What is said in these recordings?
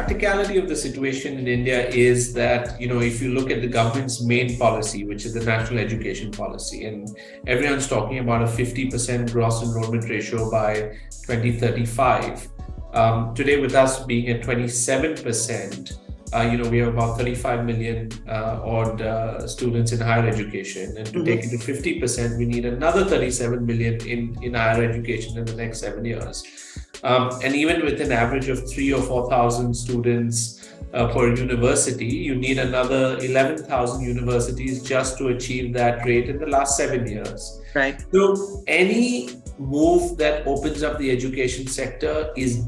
practicality of the situation in India is that, if you look at the government's main policy, which is the national education policy, and everyone's talking about a 50% gross enrollment ratio by 2035. Today, with us being at 27%, we have about 35 million odd students in higher education. And to take it to 50%, we need another 37 million in higher education in the next 7 years. And even with an average of 3,000 or 4,000 students per university, you need another 11,000 universities just to achieve that rate in the last 7 years. Right. So any move that opens up the education sector is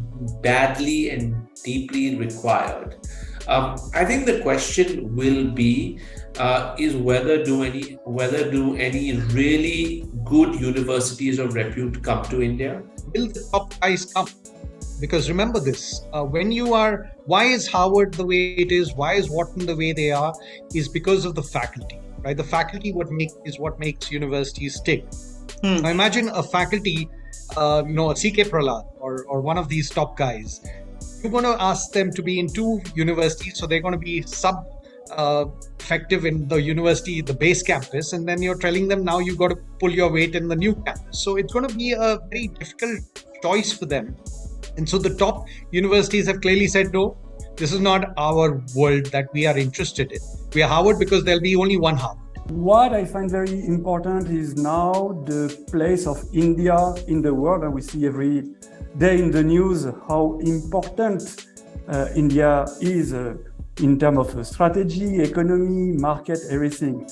badly and deeply required. I think the question will be is whether do any really good universities of repute come to India? Will the top guys come? Because remember this, why is Harvard the way it is? Why is Wharton the way they are? Is because of the faculty, right? The faculty is what makes universities tick. Now imagine a faculty, a CK Prahlad or one of these top guys. You're going to ask them to be in 2 universities, so they're going to be effective in the university, the base campus, and then you're telling them now you've got to pull your weight in the new campus. So it's going to be a very difficult choice for them. And so the top universities have clearly said, no, this is not our world that we are interested in. We are Harvard because there'll be only one Harvard. What I find very important is now the place of India in the world, and we see every day in the news how important India is in terms of strategy, economy, market, everything.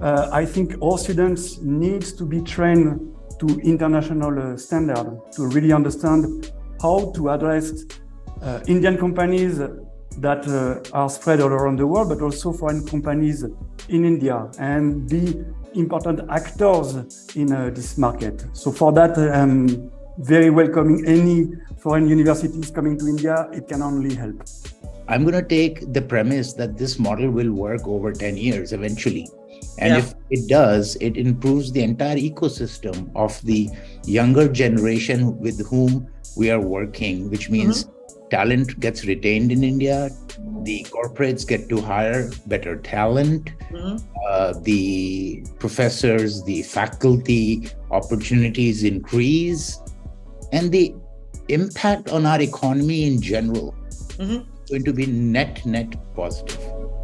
I think all students need to be trained to international standard to really understand how to address Indian companies that are spread all around the world, but also foreign companies in India, and be important actors in this market. So for that, I'm very welcoming any foreign universities coming to India. It can only help. I'm going to take the premise that this model will work over 10 years eventually. And if it does, it improves the entire ecosystem of the younger generation with whom we are working, which means talent gets retained in India, the corporates get to hire better talent, the professors, the faculty opportunities increase, and the impact on our economy in general is going to be net positive.